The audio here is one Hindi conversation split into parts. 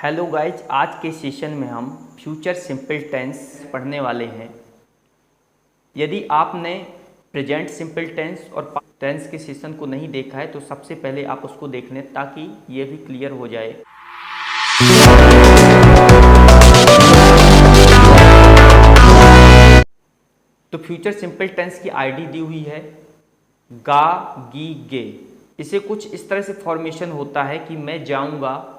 हेलो गाइज, आज के सेशन में हम फ्यूचर सिंपल टेंस पढ़ने वाले हैं। यदि आपने प्रेजेंट सिंपल टेंस और पास्ट टेंस के सेशन को नहीं देखा है तो सबसे पहले आप उसको देख लें ताकि ये भी क्लियर हो जाए। तो फ्यूचर सिंपल टेंस की आईडी दी हुई है गा गी गे। इसे कुछ इस तरह से फॉर्मेशन होता है कि मैं जाऊंगा,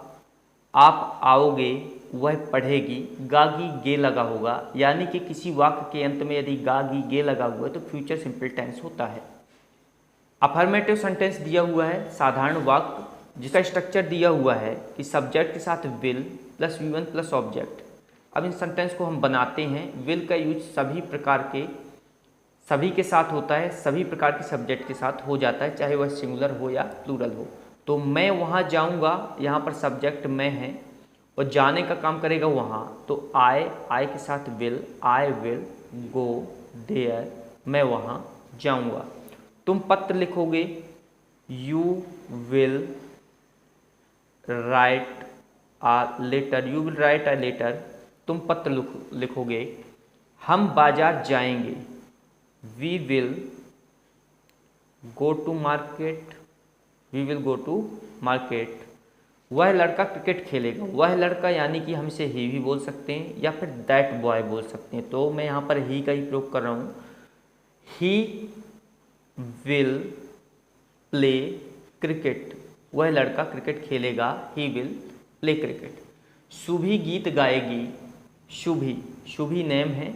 आप आओगे, वह पढ़ेगी, गागी गे लगा होगा। यानी कि किसी वाक्य के अंत में यदि गागी गे लगा हुआ है तो फ्यूचर सिंपल टेंस होता है। अफर्मेटिव सेंटेंस दिया हुआ है साधारण वाक्य जिसका स्ट्रक्चर दिया हुआ है कि सब्जेक्ट के साथ will plus V1 plus object. अब इन सेंटेंस को हम बनाते हैं। विल का यूज सभी के साथ होता है, सभी प्रकार के सब्जेक्ट के साथ हो जाता है, चाहे वह सिंगुलर हो या प्लूरल हो। तो मैं वहाँ जाऊँगा, यहाँ पर सब्जेक्ट मैं है और जाने का काम करेगा वहाँ, तो आई के साथ will, I will go there, मैं वहाँ जाऊँगा। तुम पत्र लिखोगे, you will write a letter, you will write a letter, तुम पत्र लिखोगे। हम बाजार जाएंगे, we will go to market, we will go to market. वह लड़का क्रिकेट खेलेगा, वह लड़का यानी कि हम इसे ही भी बोल सकते हैं या फिर दैट बॉय बोल सकते हैं, तो मैं यहाँ पर ही का ही प्रयोग कर रहा हूँ। ही विल प्ले क्रिकेट, वह लड़का क्रिकेट खेलेगा, he will play cricket. Shubhi गीत गाएगी, शुभी नेम है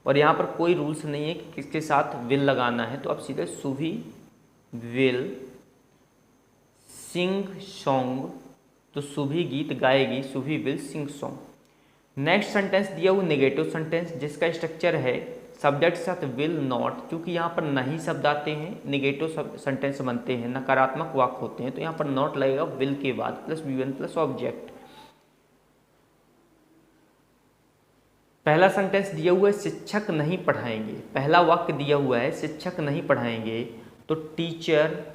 और यहाँ पर कोई रूल्स नहीं है कि किसके साथ विल लगाना है, तो अब सीधे शुभी विल सिंग सॉन्ग, तो शुभी गीत गाएगी, Shubhi will sing song. Next sentence दिया हुआ नेगेटिव सेंटेंस जिसका स्ट्रक्चर है सब्जेक्ट के साथ विल नॉट। क्योंकि यहाँ पर नहीं शब्द आते हैं, नेगेटिव सेंटेंस बनते हैं, नकारात्मक वाक्य होते हैं, तो यहाँ पर नॉट लगेगा विल के बाद प्लस V1 प्लस ऑब्जेक्ट। पहला सेंटेंस दिया हुआ है शिक्षक नहीं पढ़ाएंगे, पहला वाक्य दिया हुआ है शिक्षक नहीं पढ़ाएंगे, तो टीचर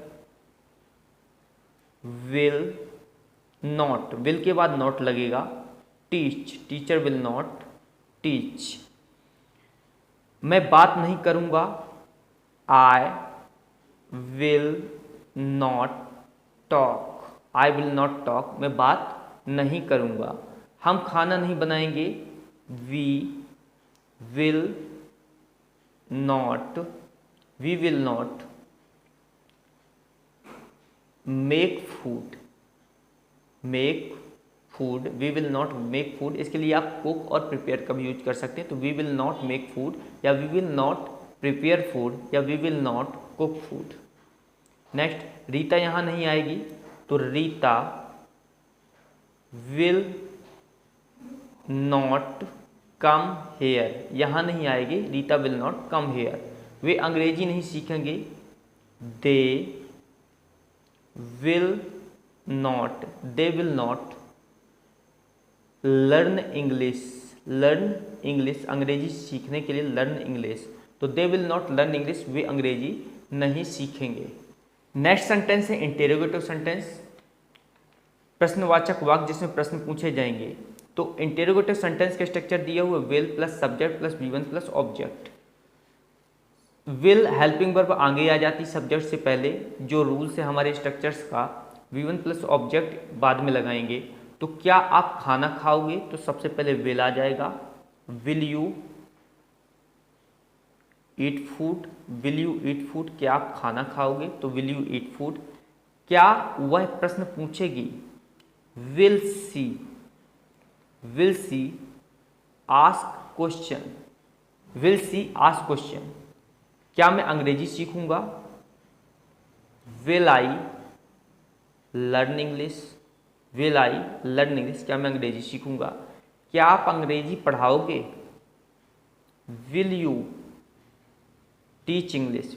विल नॉट, विल के बाद नॉट लगेगा teach, teacher will not teach. मैं बात नहीं करूंगा, I will not talk, I will not talk, मैं बात नहीं करूंगा। हम खाना नहीं बनाएंगे, we will not make food, we will not make food. इसके लिए आप कुक और प्रिपेयर का भी यूज कर सकते हैं, तो we will not make food या we will not prepare food या we will not cook food. Next Rita यहाँ नहीं आएगी, तो Rita will not come here, यहाँ नहीं आएगी, Rita will not come here. वे अंग्रेजी नहीं सीखेंगे, they will not learn English, अंग्रेजी सीखने के लिए लर्न इंग्लिश, तो they will not learn English, वे अंग्रेजी नहीं सीखेंगे। नेक्स्ट सेंटेंस है इंटेरोगेटिव सेंटेंस, प्रश्नवाचक वाक्य जिसमें प्रश्न पूछे जाएंगे। तो इंटेरोगेटिव सेंटेंस के स्ट्रक्चर दिया हुआ will plus subject plus V1 plus object. Will helping verb आगे आ जाती सब्जेक्ट से पहले, जो रूल से हमारे स्ट्रक्चर्स का V1 प्लस ऑब्जेक्ट बाद में लगाएंगे। तो क्या आप खाना खाओगे, तो सबसे पहले विल आ जाएगा, will you eat food, will you eat food, क्या आप खाना खाओगे, तो विल यू ईट फूड। क्या वह प्रश्न पूछेगी, will she ask question, will she ask question. क्या मैं अंग्रेजी सीखूंगा, विल आई लर्न इंग्लिश, क्या मैं अंग्रेजी सीखूंगा। क्या आप अंग्रेजी पढ़ाओगे, विल यू टीच इंग्लिश,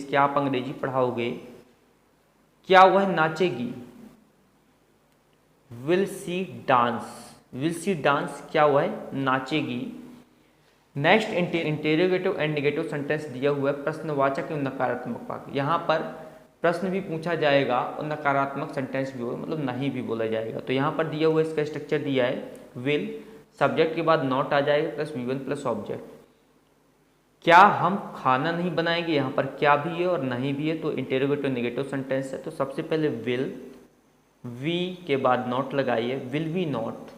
क्या आप अंग्रेजी पढ़ाओगे। क्या वह नाचेगी, विल सी डांस, क्या वह नाचेगी। Next interrogative and negative sentence दिया हुआ है प्रश्नवाचक एवं नकारात्मक वाक्य। यहाँ पर प्रश्न भी पूछा जाएगा और नकारात्मक सेंटेंस भी होगा, मतलब नहीं भी बोला जाएगा। तो यहाँ पर दिया हुआ इसका स्ट्रक्चर दिया है, विल, सब्जेक्ट के बाद नॉट आ जाएगा प्लस V1 प्लस ऑब्जेक्ट। क्या हम खाना नहीं बनाएंगे, यहाँ पर क्या भी है और नहीं भी है, तो इंटेरोगेटिव नेगेटिव सेंटेंस है। तो सबसे पहले विल, वी के बाद नॉट लगाइए, will we not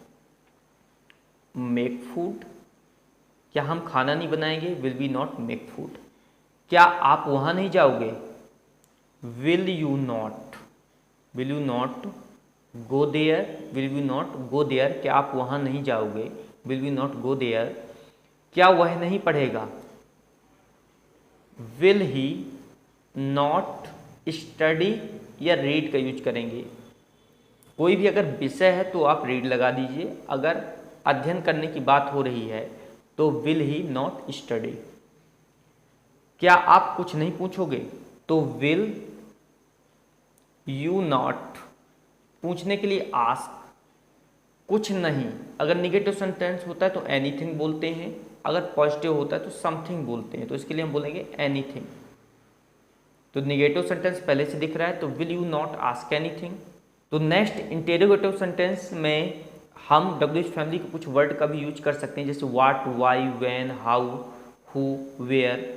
make food, क्या हम खाना नहीं बनाएंगे, will we not make food. क्या आप वहाँ नहीं जाओगे, will you not go there, will you not go there, क्या आप वहाँ नहीं जाओगे, will you not go there. क्या वह नहीं पढ़ेगा, विल ही नॉट स्टडी या रीड का यूज करेंगे। कोई भी अगर विषय है तो आप रीड लगा दीजिए, अगर अध्ययन करने की बात हो रही है तो विल ही नॉट स्टडी। क्या आप कुछ नहीं पूछोगे, तो विल यू नॉट, पूछने के लिए आस्क, कुछ नहीं। अगर निगेटिव सेंटेंस होता है तो एनीथिंग बोलते हैं, अगर पॉजिटिव होता है तो समथिंग बोलते हैं, तो इसके लिए हम बोलेंगे एनीथिंग। तो निगेटिव सेंटेंस पहले से दिख रहा है, तो will you not ask anything. तो नेक्स्ट इंटेरोगेटिव सेंटेंस में हम WH फैमिली के कुछ वर्ड का भी यूज कर सकते हैं, जैसे what, why, when, how, who, where.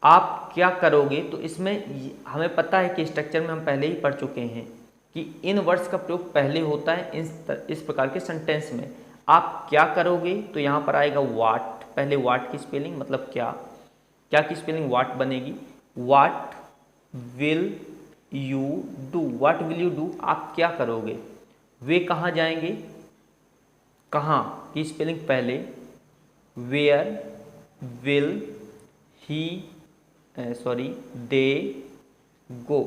आप क्या करोगे, तो इसमें हमें पता है कि स्ट्रक्चर में हम पहले ही पढ़ चुके हैं कि इन वर्ड्स का प्रयोग पहले होता है इस प्रकार के सेंटेंस में। आप क्या करोगे, तो यहाँ पर आएगा व्हाट, पहले व्हाट की स्पेलिंग मतलब क्या की स्पेलिंग व्हाट बनेगी, what will you do, what will you do, आप क्या करोगे। वे कहाँ जाएंगे, कहाँ की स्पेलिंग पहले, वेयर विल दे गो,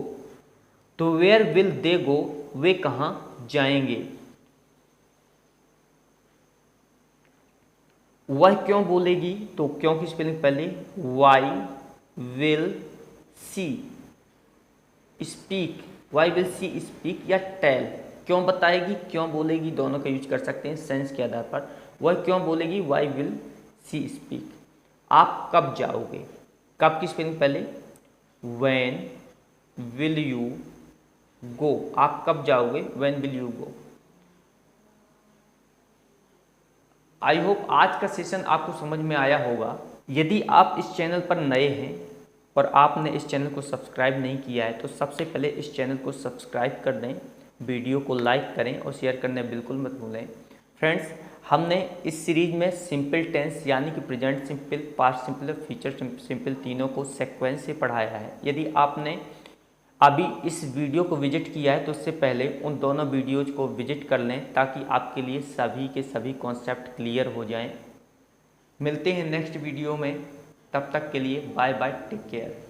तो वेयर विल दे गो, वे कहाँ जाएंगे। वह क्यों बोलेगी, तो क्यों की स्पेलिंग पहले, why will she speak, why will she speak या टेल, क्यों बताएगी, क्यों बोलेगी, दोनों का यूज कर सकते हैं सेंस के आधार पर। वह क्यों बोलेगी, वाई विल सी स्पीक। आप कब जाओगे, कब की स्पेलिंग पहले, व्हेन विल यू गो, आप कब जाओगे, when will you go. I hope आज का सेशन आपको समझ में आया होगा। यदि आप इस चैनल पर नए हैं और आपने इस चैनल को सब्सक्राइब नहीं किया है तो सबसे पहले इस चैनल को सब्सक्राइब कर दें, वीडियो को लाइक करें और शेयर करने बिल्कुल मत भूलें। फ्रेंड्स, हमने इस सीरीज में सिंपल टेंस यानी कि प्रेजेंट सिंपल, पास्ट सिंपल और फ्यूचर सिंपल तीनों को सीक्वेंस से पढ़ाया है। यदि आपने अभी इस वीडियो को विजिट किया है तो उससे पहले उन दोनों वीडियोज को विजिट कर लें ताकि आपके लिए सभी के सभी कॉन्सेप्ट क्लियर हो जाएं। मिलते हैं नेक्स्ट वीडियो में, तब तक के लिए बाय बाय, टेक केयर।